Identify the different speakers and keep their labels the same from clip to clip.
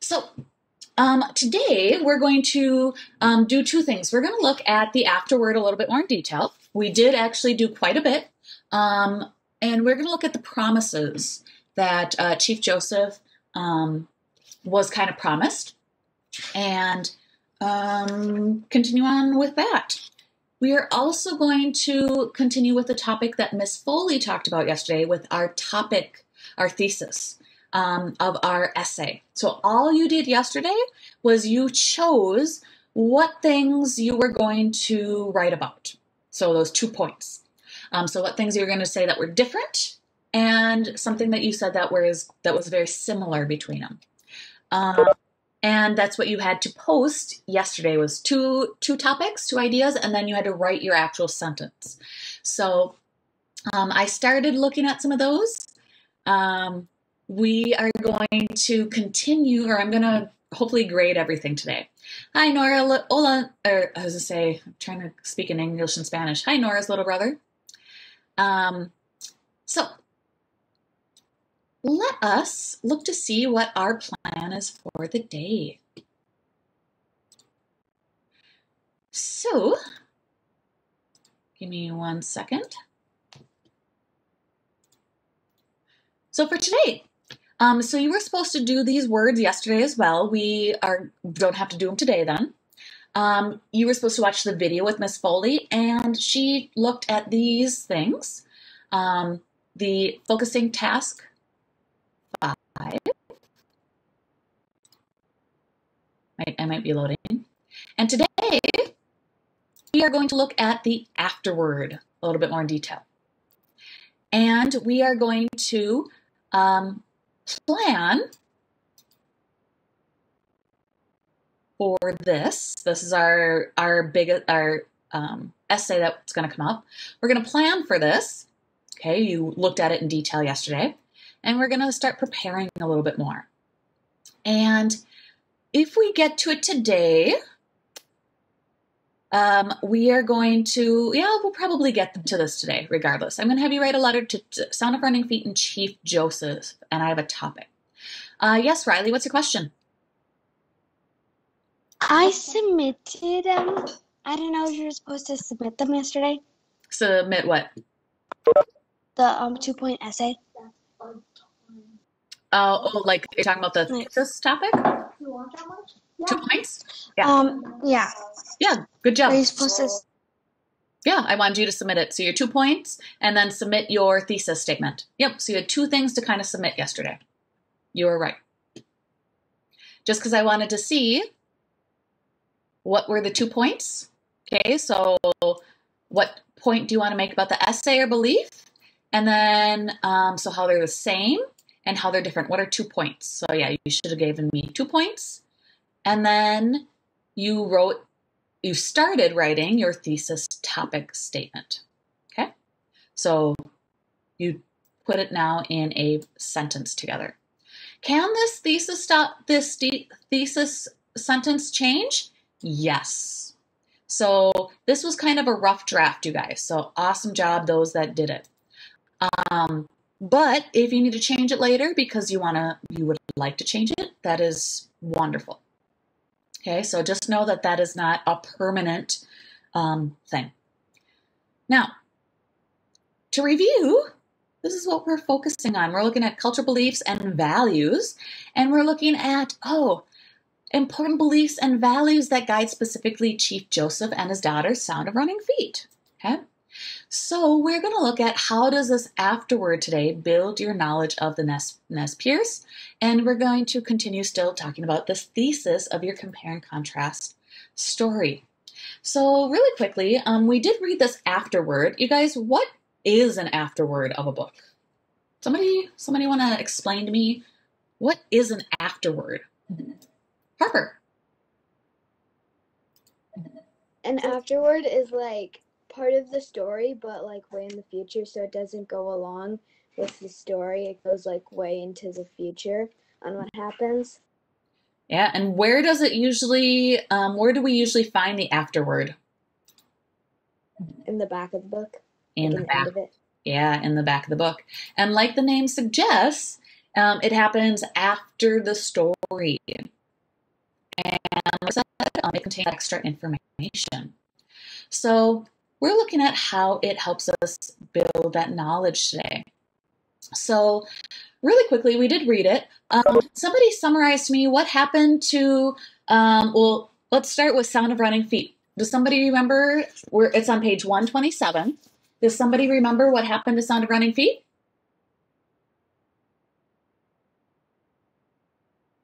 Speaker 1: So today we're going to do two things. We're going to look at the afterword a little bit more in detail. We did actually do quite a bit. And we're going to look at the promises that Chief Joseph was kind of promised and continue on with that. We are also going to continue with the topic that Miss Foley talked about yesterday with our topic, our thesis of our essay. So all you did yesterday was you chose what things you were going to write about. So those 2 points. So what things you were going to say that were different and something that you said that was very similar between them. And that's what you had to post yesterday was two topics, 2 ideas, and then you had to write your actual sentence. So I started looking at some of those. We are going to continue, or I'm going to hopefully grade everything today. Hi, Nora. Hola. Or I was going to say, I'm trying to speak in English and Spanish. Hi, Nora's little brother. So let us look to see what our plan is for the day. So, give me 1 second. So for today, so you were supposed to do these words yesterday as well. We don't have to do them today then. You were supposed to watch the video with Miss Foley, and she looked at these things. The focusing task 5. I might be loading. And today, we are going to look at the afterword a little bit more in detail. And we are going to plan for this. This is our essay that's going to come up. We're going to plan for this. Okay, you looked at it in detail yesterday. And we're going to start preparing a little bit more. And if we get to it today, we are going to, we'll probably get to this today, regardless. I'm going to have you write a letter to Sound of Running Feet and Chief Joseph, and I have a topic. Yes, Riley, what's your question?
Speaker 2: I submitted, I don't know if you were supposed to submit them yesterday.
Speaker 1: Submit what?
Speaker 2: The 2-point essay.
Speaker 1: Oh, like you're talking about the thesis topic?
Speaker 2: You want that much?
Speaker 1: 2 points? Yeah.
Speaker 2: Yeah.
Speaker 1: Yeah, good job.
Speaker 2: Are you supposed to?
Speaker 1: Yeah, I wanted you to submit it. So your 2 points, and then submit your thesis statement. Yep, so you had 2 things to kind of submit yesterday. You were right. Just because I wanted to see what were the 2 points. Okay, so what point do you want to make about the essay or belief? And then, so how they're the same and how they're different. What are 2 points? So yeah, you should have given me 2 points. And then you started writing your thesis topic statement. Okay? So you put it now in a sentence together. Can this thesis sentence change? Yes. So this was kind of a rough draft, you guys. So awesome job, those that did it. But if you need to change it later because you would like to change it, that is wonderful. Okay, so just know that that is not a permanent thing. Now, to review, this is what we're focusing on. We're looking at cultural beliefs and values, and we're looking at, important beliefs and values that guide specifically Chief Joseph and his daughter's Sound of Running Feet. Okay? So we're going to look at how does this afterword today build your knowledge of the Nez Perce, and we're going to continue still talking about this thesis of your compare and contrast story. So really quickly, we did read this afterword. You guys, what is an afterword of a book? Somebody want to explain to me what is an afterword? Harper.
Speaker 3: An afterword is like part of the story, but like way in the future, so it doesn't go along with the story. It goes like way into the future on what happens.
Speaker 1: Yeah, and where does it usually, where do we usually find the afterword?
Speaker 3: In the back of the book.
Speaker 1: In the back. End of it. Yeah, in the back of the book. And like the name suggests, It happens after the story, and like I said, it contains extra information. So we're looking at how it helps us build that knowledge today. So really quickly, we did read it. Somebody summarize to me what happened to, well, let's start with Sound of Running Feet. Does somebody remember where it's on page 127? Does somebody remember what happened to Sound of Running Feet?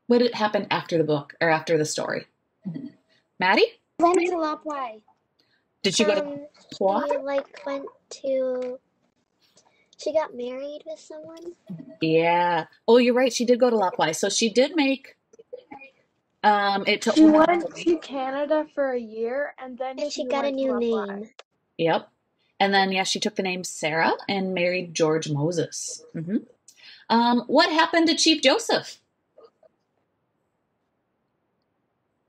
Speaker 1: What did happen after the book or after the story? Maddie?
Speaker 2: Went to Lapwai.
Speaker 1: Did she go to what?
Speaker 4: She went to. She got married with someone.
Speaker 1: Yeah. Oh, you're right. She did go to Lapwai. So she did make it to
Speaker 5: She went to Canada for a year and then
Speaker 4: And she got a new name.
Speaker 1: Yep. And then yeah, she took the name Sarah and married George Moses. What happened to Chief Joseph?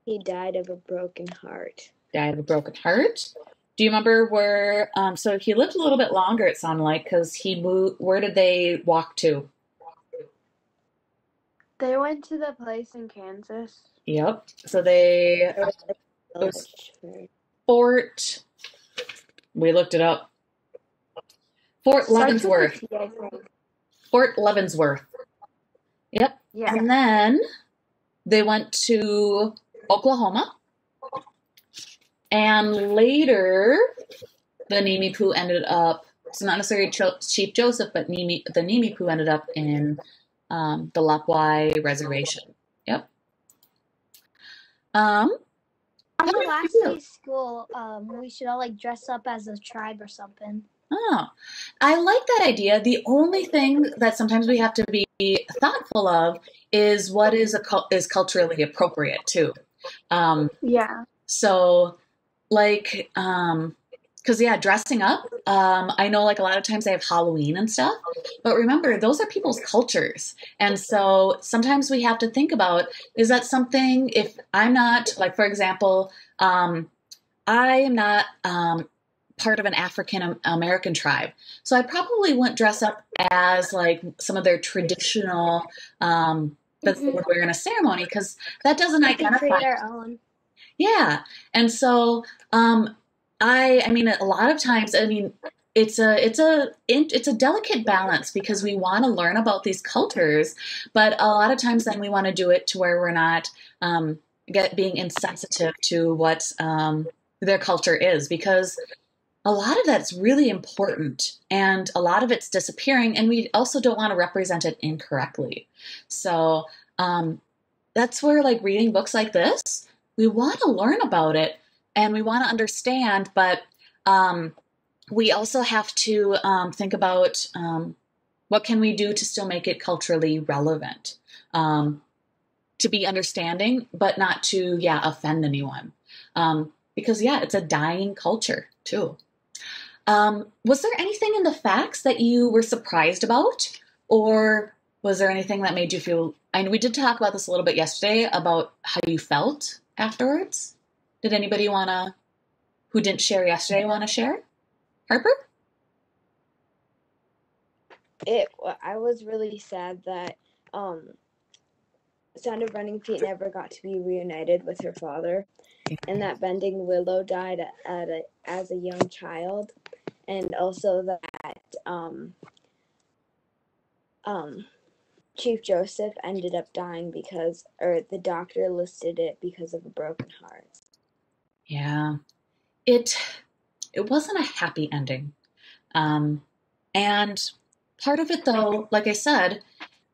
Speaker 3: He died of a broken heart.
Speaker 1: Died of a broken heart. Do you remember where? So he lived a little bit longer. It sounded like because he moved. Where did they walk to?
Speaker 5: They went to the place in Kansas.
Speaker 1: Yep. So they Fort. We looked it up. Fort Leavenworth. Fort Leavenworth. Yep.
Speaker 5: Yeah.
Speaker 1: And then they went to Oklahoma. And later, the Nimi Poo ended up, it's not necessarily Chief Joseph, but the Nimi Poo ended up in the Lapwai Reservation. Yep.
Speaker 2: On the last day's school, we should all dress up as a tribe or something.
Speaker 1: Oh, I like that idea. The only thing that sometimes we have to be thoughtful of is what is culturally appropriate too.
Speaker 5: Yeah.
Speaker 1: So, because dressing up. I know, a lot of times they have Halloween and stuff, but remember, those are people's cultures, and so sometimes we have to think about: is that something? If I'm not, for example, I am not part of an African American tribe, so I probably wouldn't dress up as some of their traditional that they would wear in a ceremony because that doesn't identify.
Speaker 2: We create our own.
Speaker 1: Yeah. And so, I mean, a lot of times, it's a delicate balance because we want to learn about these cultures, but a lot of times then we want to do it to where we're not, being insensitive to what, their culture is, because a lot of that's really important and a lot of it's disappearing, and we also don't want to represent it incorrectly. So, that's where reading books like this, we want to learn about it and we want to understand, but we also have to think about what can we do to still make it culturally relevant, to be understanding, but not to, offend anyone. Because, it's a dying culture too. Was there anything in the facts that you were surprised about? Or was there anything that made you feel, and we did talk about this a little bit yesterday about how you felt afterwards. Did anybody who didn't share yesterday want to share? Harper?
Speaker 3: I was really sad that Sound of Running Feet never got to be reunited with her father, and that Bending Willow died as a young child, and also that Chief Joseph ended up dying or the doctor listed it because of a broken heart.
Speaker 1: Yeah. It wasn't a happy ending. And part of it, though, like I said,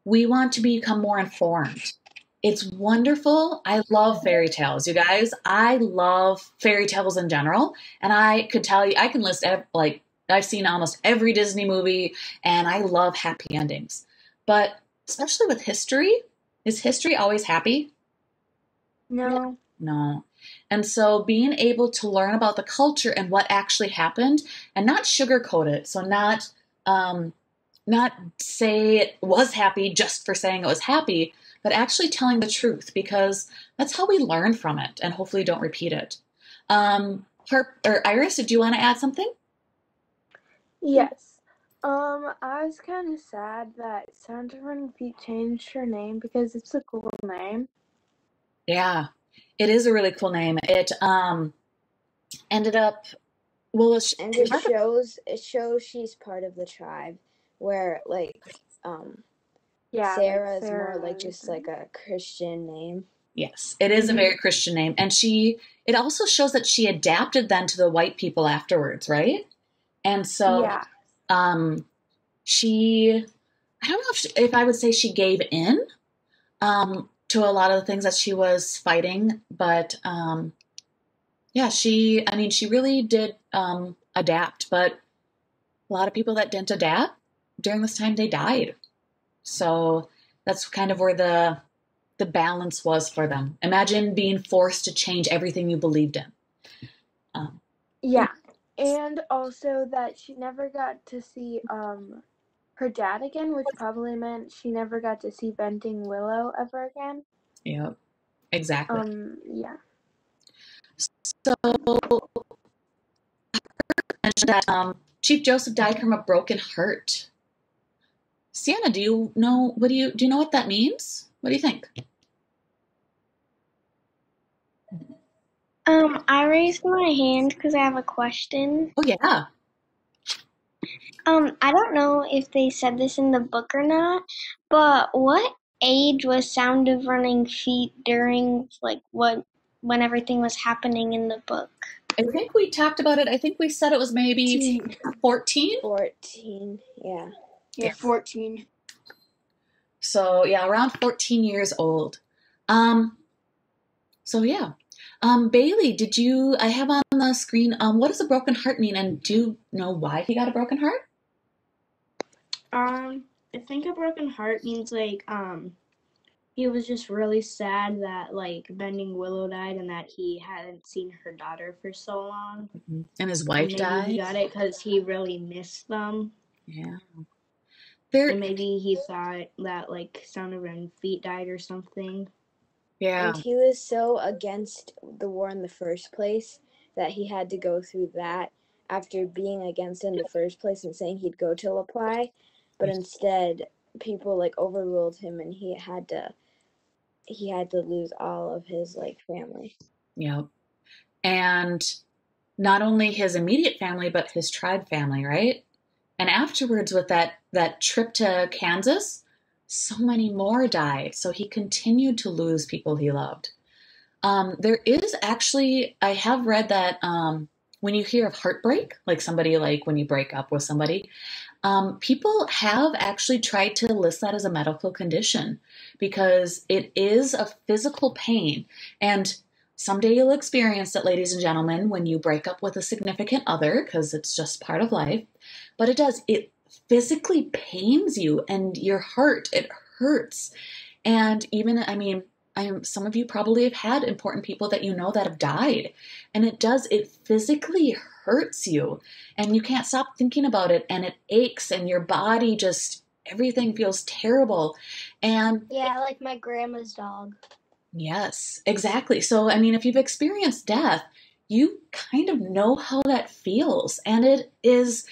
Speaker 1: we want to become more informed. It's wonderful. I love fairy tales, you guys. I love fairy tales in general. And I could tell you, I can list, I've seen almost every Disney movie, and I love happy endings. But especially with history, is history always happy?
Speaker 5: No.
Speaker 1: No. And so being able to learn about the culture and what actually happened and not sugarcoat it. So not say it was happy just for saying it was happy, but actually telling the truth, because that's how we learn from it and hopefully don't repeat it. Iris, did you want to add something?
Speaker 5: Yes. I was kind of sad that Sound of Running Feet changed her name because it's a cool name.
Speaker 1: Yeah, it is a really cool name. It ended up, well,
Speaker 3: and it shows she's part of the tribe, where like Sarah is more like just like a Christian name.
Speaker 1: Yes, it is a very Christian name, and it also shows that she adapted then to the white people afterwards, right? And so, she, I don't know if I would say she gave in to a lot of the things that she was fighting, but yeah, she really did adapt, but a lot of people that didn't adapt during this time, they died. So that's kind of where the balance was for them. Imagine being forced to change everything you believed in.
Speaker 5: Yeah, and also that she never got to see her dad again, which probably meant she never got to see Bending Willow ever again.
Speaker 1: Yep, exactly.
Speaker 5: Yeah.
Speaker 1: So I mentioned that Chief Joseph died from a broken heart. Sienna, do you know what that means? What do you think?
Speaker 4: I raised my hand because I have a question.
Speaker 1: Oh yeah.
Speaker 4: I don't know if they said this in the book or not, but what age was Sound of Running Feet during when everything was happening in the book?
Speaker 1: I think we talked about it. I think we said it was maybe 14?
Speaker 3: 14, yeah.
Speaker 5: Yeah, 14.
Speaker 1: So yeah, around 14 years old. So yeah. Bailey, I have on the screen, what does a broken heart mean? And do you know why he got a broken heart?
Speaker 6: I think a broken heart means he was just really sad that Bending Willow died and that he hadn't seen her daughter for so long.
Speaker 1: Mm-hmm. And his wife died.
Speaker 6: He got it because he really missed them.
Speaker 1: Yeah.
Speaker 6: And maybe he thought that Sound of Running Feet died or something.
Speaker 1: Yeah.
Speaker 3: And he was so against the war in the first place that he had to go through that after being against it in the first place and saying he'd go to La Plaille, but instead people overruled him and he had to lose all of his family.
Speaker 1: Yep. And not only his immediate family, but his tribe family, right? And afterwards with that trip to Kansas, so many more died. So he continued to lose people he loved. There is actually, I have read that when you hear of heartbreak, when you break up with somebody, people have actually tried to list that as a medical condition because it is a physical pain. And someday you'll experience it, ladies and gentlemen, when you break up with a significant other, because it's just part of life. But it physically pains you and your heart, it hurts. And even, some of you probably have had important people that you know that have died. And it physically hurts you. And you can't stop thinking about it. And it aches and your body everything feels terrible. And
Speaker 2: yeah, like my grandma's dog.
Speaker 1: Yes, exactly. So, if you've experienced death, you kind of know how that feels. And it is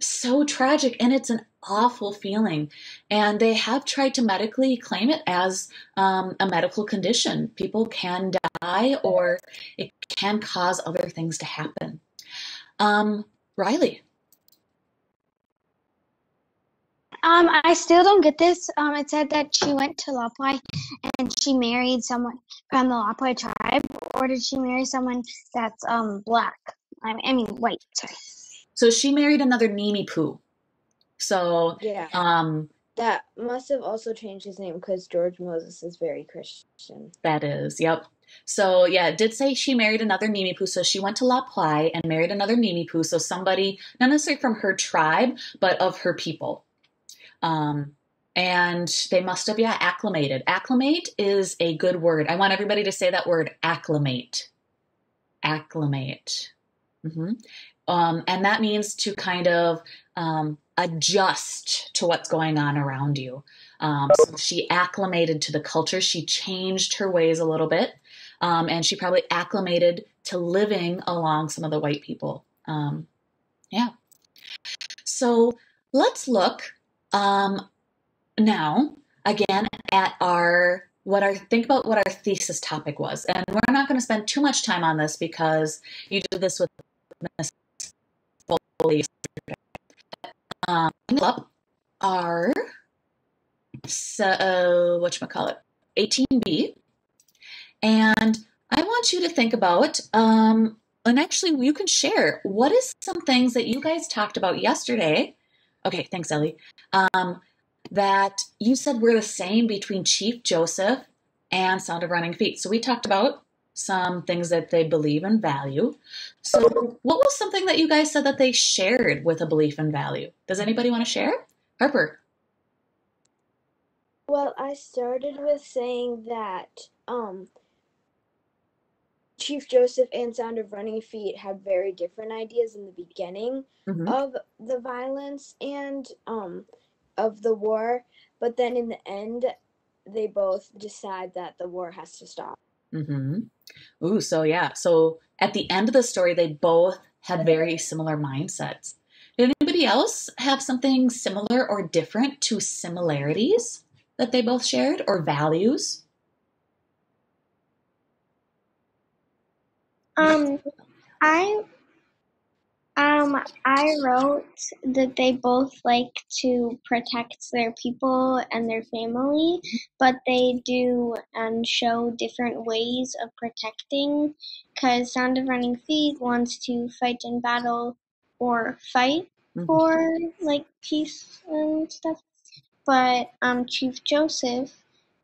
Speaker 1: so tragic and it's an awful feeling. And they have tried to medically claim it as a medical condition. People can die or it can cause other things to happen. Riley.
Speaker 4: I still don't get this. It said that she went to La Plaille and she married someone from the La Plaille tribe, or did she marry someone that's black? White. Sorry.
Speaker 1: So she married another Nimi Poo. So
Speaker 3: yeah, that must have also changed his name because George Moses is very Christian.
Speaker 1: That is, yep. So yeah, it did say she married another Nimi Poo. So she went to La Plaille and married another Nimi Poo. So somebody, not necessarily from her tribe, but of her people. And they must have, acclimated. Acclimate is a good word. I want everybody to say that word, acclimate. Acclimate. Mm-hmm. And that means to kind of adjust to what's going on around you. So she acclimated to the culture. She changed her ways a little bit. And she probably acclimated to living along some of the white people. Yeah. So let's look now again at think about what our thesis topic was. And we're not going to spend too much time on this because you did this with Miss Foley. Up our whatchamacallit, 18B. And I want you to think about, and actually you can share, what is some things that you guys talked about yesterday? Okay, thanks, Ellie. That you said were the same between Chief Joseph and Sound of Running Feet. So we talked about some things that they believe and value. So what was something that you guys said that they shared with a belief and value? Does anybody want to share? Harper.
Speaker 3: Well, I started with saying that Chief Joseph and Sound of Running Feet had very different ideas in the beginning of the violence and of the war, but then in the end, they both decide that the war has to stop.
Speaker 1: Ooh, so yeah. So at the end of the story, they both had very similar mindsets. Did anybody else have something similar or different to similarities that they both shared, or values?
Speaker 4: I wrote that they both like to protect their people and their family, but they do show different ways of protecting, because Sound of Running Feet wants to fight in battle or fight for like peace and stuff, but Chief Joseph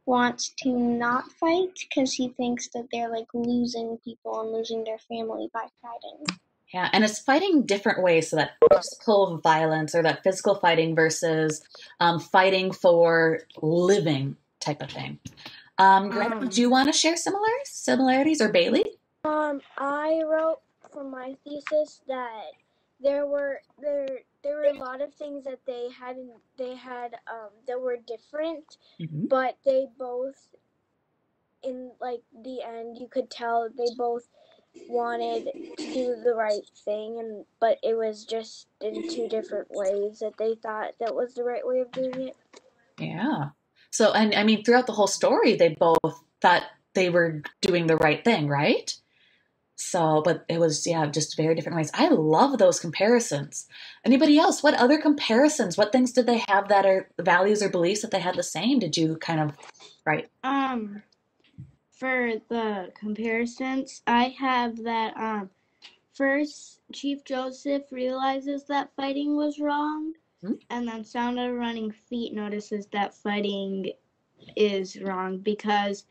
Speaker 4: wants to not fight because he thinks that they're like losing people and losing their family by fighting.
Speaker 1: Yeah, and it's fighting different ways. So that physical violence or that physical fighting versus fighting for living type of thing. Greta, do you want to share similarities, or Bailey?
Speaker 2: I wrote for my thesis that there were a lot of things that they had that were different, but they both, in like the end, you could tell they both wanted to do the right thing, but it was just in two different ways that they thought that was the right way of doing it.
Speaker 1: Yeah. So, and I mean, throughout the whole story, they both thought they were doing the right thing, right? So, but it was, yeah, just very different ways. I love those comparisons. Anybody else? What other comparisons? What things did they have that are values or beliefs that they had the same? Did you kind of write?
Speaker 6: For the comparisons, I have that first Chief Joseph realizes that fighting was wrong, and then Sound of Running Feet notices that fighting is wrong because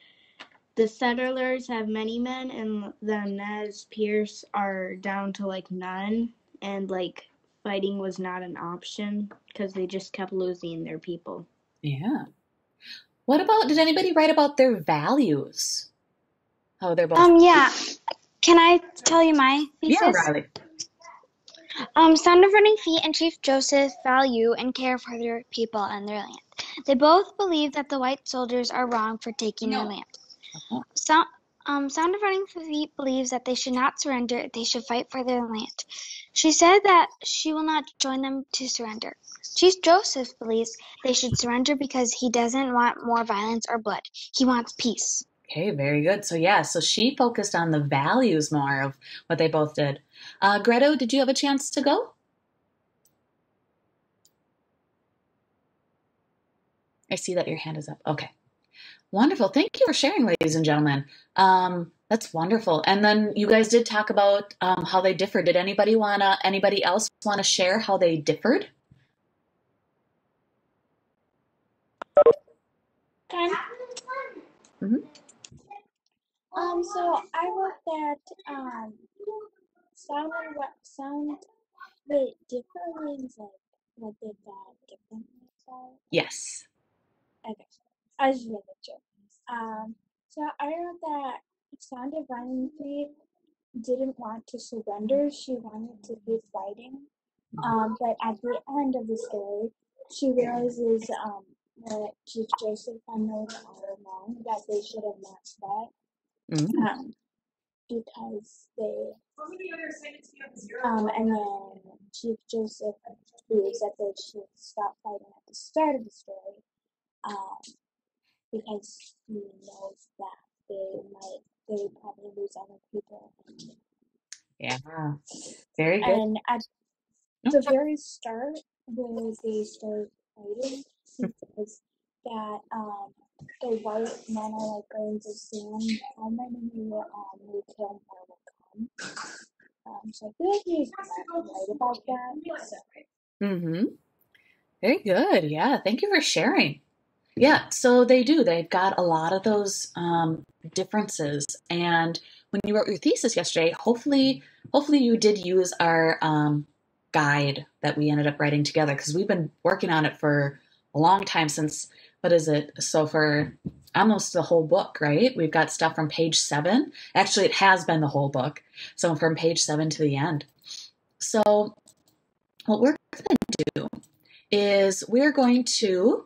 Speaker 6: the settlers have many men and the Nez Perce are down to like none, and like fighting was not an option because they just kept losing their people.
Speaker 1: Yeah. What about, did anybody write about their values? Oh, they're both.
Speaker 4: Yeah. Can I tell you my thesis?
Speaker 1: Yeah, Riley.
Speaker 4: Sound of Running Feet and Chief Joseph value and care for their people and their land. They both believe that the white soldiers are wrong for taking their land. Sound of Running Feet believes that they should not surrender, they should fight for their land. She said that she will not join them to surrender. Chief Joseph believes they should surrender because he doesn't want more violence or blood. He wants peace.
Speaker 1: Okay, very good. So yeah, so she focused on the values more of what they both did. Greta, did you have a chance to go? I see that your hand is up. Okay. Wonderful. Thank you for sharing, ladies and gentlemen. That's wonderful. And then you guys did talk about how they differed. Did anybody else want to share how they differed?
Speaker 2: So I wrote that different means like what they thought different means are.
Speaker 1: Yes.
Speaker 2: Okay. I just made a joke. So I wrote that Sound of Running Feet didn't want to surrender. She wanted to keep fighting. But at the end of the story, she realizes that Chief Joseph and Moses are wrong, that they should have not fought. because they and then Chief Joseph believes that they should stop fighting at the start of the story, because he knows that they probably lose other people.
Speaker 1: Yeah, very good.
Speaker 2: And at the very start, where they start fighting, he says that the white men are like grains of sand. How many we kill more will come. So I feel like he's right about that. So.
Speaker 1: Very good. Yeah, thank you for sharing. Yeah, so they do. They've got a lot of those differences. And when you wrote your thesis yesterday, hopefully you did use our guide that we ended up writing together, because we've been working on it for a long time, since, what is it? So for almost the whole book, right? We've got stuff from page 7. Actually, it has been the whole book. So from page 7 to the end. So what we're going to do is we're going to,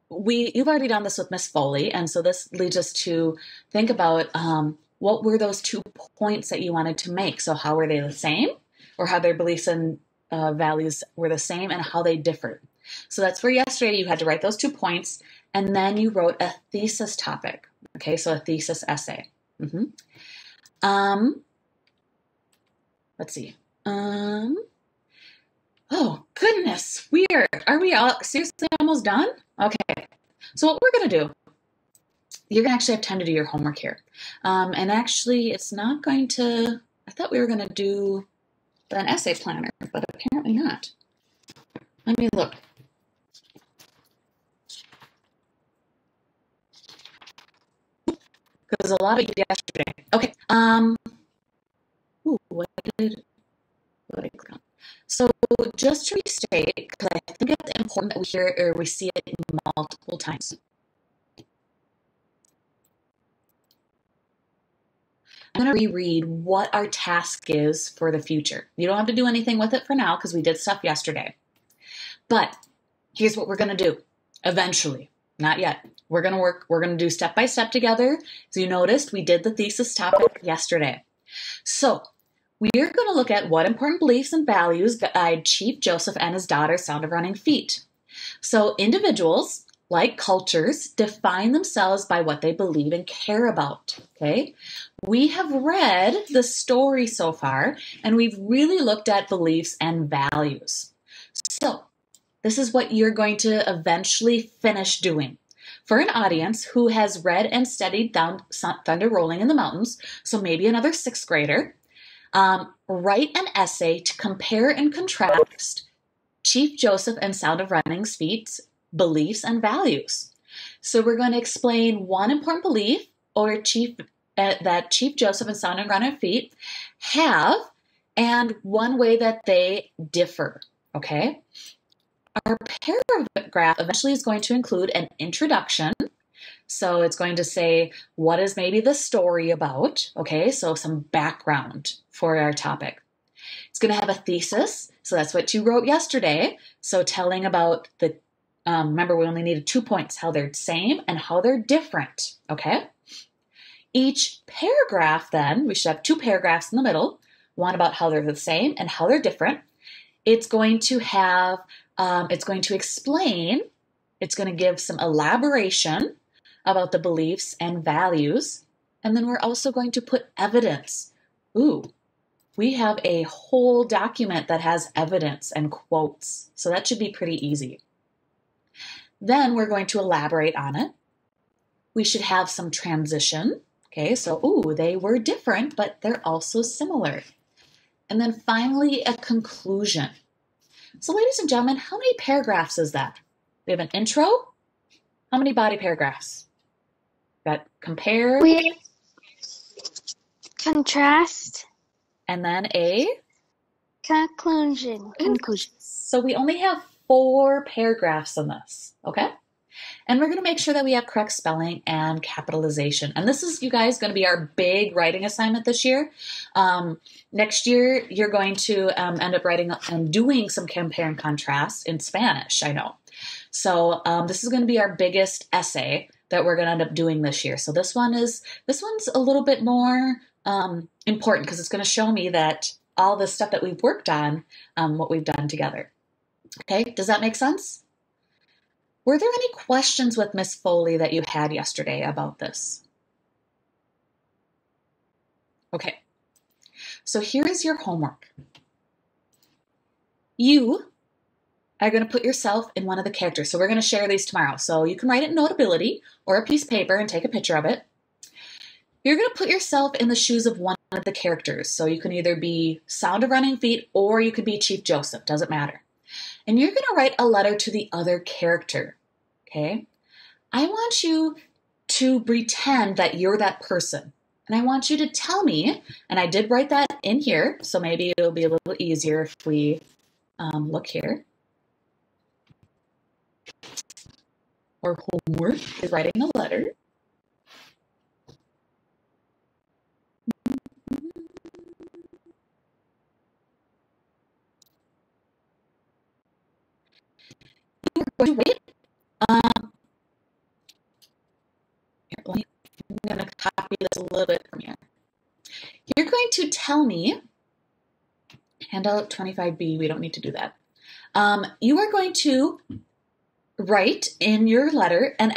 Speaker 1: you've already done this with Miss Foley, and so this leads us to think about what were those 2 points that you wanted to make. So how were they the same, or how their beliefs and values were the same, and how they differed. So that's for yesterday. You had to write those 2 points, and then you wrote a thesis topic. Okay, so a thesis essay. Let's see. Oh, goodness, weird. Are we all seriously almost done? Okay, so what we're going to do, you're going to actually have time to do your homework here. And actually, it's not going to, I thought we were going to do an essay planner, but apparently not. Let me look. Because a lot of you yesterday. Okay. What did I click on? So just to restate, because I think it's important that we hear or we see it multiple times. I'm going to reread what our task is for the future. You don't have to do anything with it for now, because we did stuff yesterday. But here's what we're going to do eventually. Not yet. We're going to do step by step together. So you noticed we did the thesis topic yesterday. So we're going to look at what important beliefs and values guide Chief Joseph and his daughter Sound of Running Feet. So individuals, like cultures, define themselves by what they believe and care about. Okay? We have read the story so far, and we've really looked at beliefs and values. So this is what you're going to eventually finish doing. For an audience who has read and studied Thunder Rolling in the Mountains, so maybe another 6th grader, write an essay to compare and contrast Chief Joseph and Sound of Running Feet's beliefs and values. So we're going to explain one important belief or that Chief Joseph and Sound of Running Feet have, and one way that they differ. Okay? Our paragraph eventually is going to include an introduction. So it's going to say, what is maybe the story about? Okay, so some background for our topic. It's going to have a thesis. So that's what you wrote yesterday. So telling about the, remember we only needed 2 points, how they're the same and how they're different. Okay. Each paragraph then, we should have 2 paragraphs in the middle, one about how they're the same and how they're different. It's going to have, it's going to explain, it's going to give some elaboration about the beliefs and values. And then we're also going to put evidence. Ooh, we have a whole document that has evidence and quotes. So that should be pretty easy. Then we're going to elaborate on it. We should have some transition. Okay, so ooh, they were different, but they're also similar. And then finally, a conclusion. So ladies and gentlemen, how many paragraphs is that? We have an intro. How many body paragraphs? Got compare.
Speaker 4: We contrast.
Speaker 1: And then a
Speaker 4: conclusion.
Speaker 1: So we only have 4 paragraphs in this, okay? And we're going to make sure that we have correct spelling and capitalization. And this is, you guys, going to be our big writing assignment this year. Next year, you're going to end up writing and doing some compare and contrast in Spanish, I know. So this is going to be our biggest essay that we're going to end up doing this year. So this one's a little bit more important because it's going to show me that all the stuff that we've worked on, what we've done together. Okay, does that make sense? Were there any questions with Miss Foley that you had yesterday about this? Okay, so here is your homework. You are going to put yourself in one of the characters. So we're going to share these tomorrow. So you can write it in Notability or a piece of paper and take a picture of it. You're going to put yourself in the shoes of one of the characters. So you can either be Sound of Running Feet or you could be Chief Joseph. Doesn't matter. And you're going to write a letter to the other character. Okay? I want you to pretend that you're that person. And I want you to tell me, and I did write that in here, so maybe it'll be a little easier if we look here. Or homework is writing a letter. You're going to write, here, I'm going to copy this a little bit from here. You're going to tell me, handout 25B, we don't need to do that. You are going to write in your letter an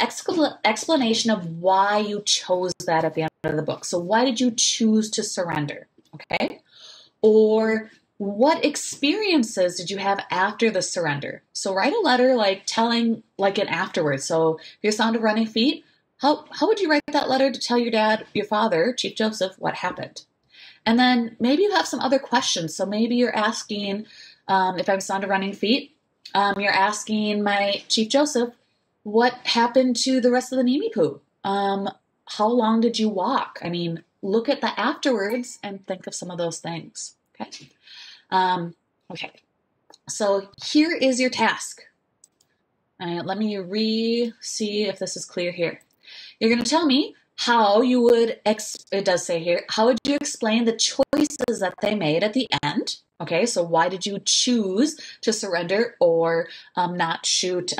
Speaker 1: explanation of why you chose that at the end of the book. So why did you choose to surrender? Okay? Or what experiences did you have after the surrender? So write a letter like telling like an afterwards. So if you're Sound of Running Feet, how would you write that letter to tell your dad, your father, Chief Joseph, what happened? And then maybe you have some other questions. So maybe you're asking, if I'm Sound of Running Feet, you're asking my Chief Joseph, what happened to the rest of the Nimi Poo? How long did you walk? I mean, look at the afterwards and think of some of those things. Okay. Okay. So here is your task. Let me see if this is clear here. You're going to tell me how you would, it does say here, how would you explain the choices that they made at the end? Okay, so why did you choose to surrender or not shoot,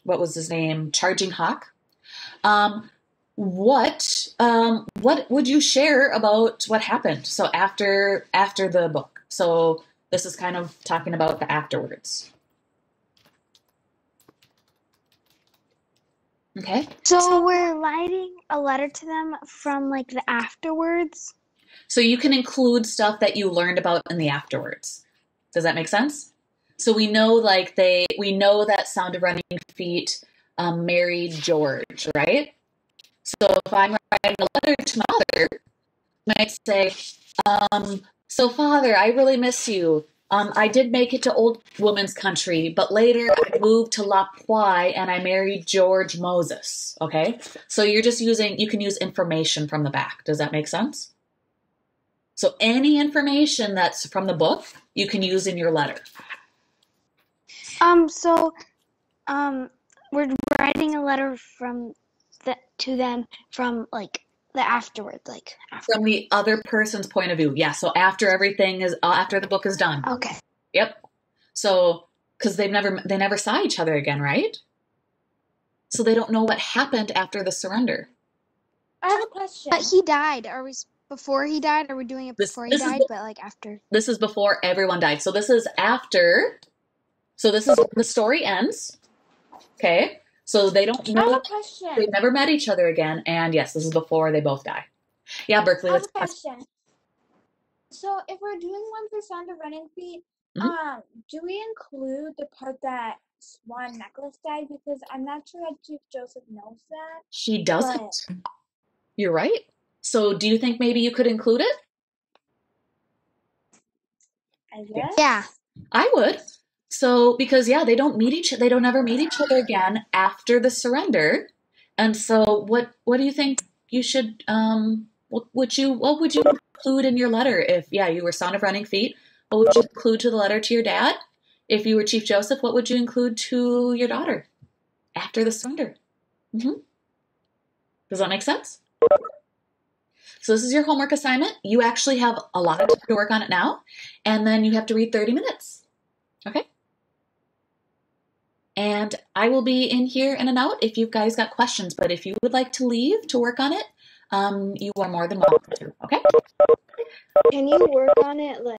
Speaker 1: what was his name, Charging Hawk? What would you share about what happened? So after the book. So this is kind of talking about the afterwards. Okay.
Speaker 4: So we're writing a letter to them from like the afterwards.
Speaker 1: So you can include stuff that you learned about in the afterwards. Does that make sense? So we know we know that Sound of Running Feet married George, right? So if I'm writing a letter to my father, I might say, so father, I really miss you. I did make it to Old Woman's Country, but later I moved to La Poire and I married George Moses. Okay? So you're just you can use information from the back. Does that make sense? So any information that's from the book, you can use in your letter.
Speaker 4: We're writing a letter to them from like the afterwards,
Speaker 1: From the other person's point of view. Yeah, so after the book is done.
Speaker 4: Okay.
Speaker 1: Yep. So, because they never saw each other again, right? So they don't know what happened after the surrender.
Speaker 2: I have a question.
Speaker 4: But he died. Are we before he died? Are we doing it before he died? But like after?
Speaker 1: This is before everyone died. So this is after. So this is the story ends. Okay. So they don't know.
Speaker 2: I have a question.
Speaker 1: They never met each other again. And yes, this is before they both die. Yeah, Berkeley.
Speaker 2: I have a question. So if we're doing one for Sound of Running Feet, do we include the part that Swan Necklace died? Because I'm not sure that Chief Joseph knows that.
Speaker 1: She doesn't. You're right. So do you think maybe you could include it?
Speaker 2: I guess.
Speaker 4: Yeah.
Speaker 1: I would. So because they don't ever meet each other again after the surrender. And so what do you think you should what would you include in your letter if you were Sound of Running Feet? What would you include to the letter to your dad? If you were Chief Joseph, what would you include to your daughter after the surrender? Mm-hmm. Does that make sense? So this is your homework assignment. You actually have a lot of time to work on it now, and then you have to read 30 minutes. Okay? And I will be in here in and out if you guys got questions. But if you would like to leave to work on it, you are more than welcome to. Okay?
Speaker 3: Can you work on it like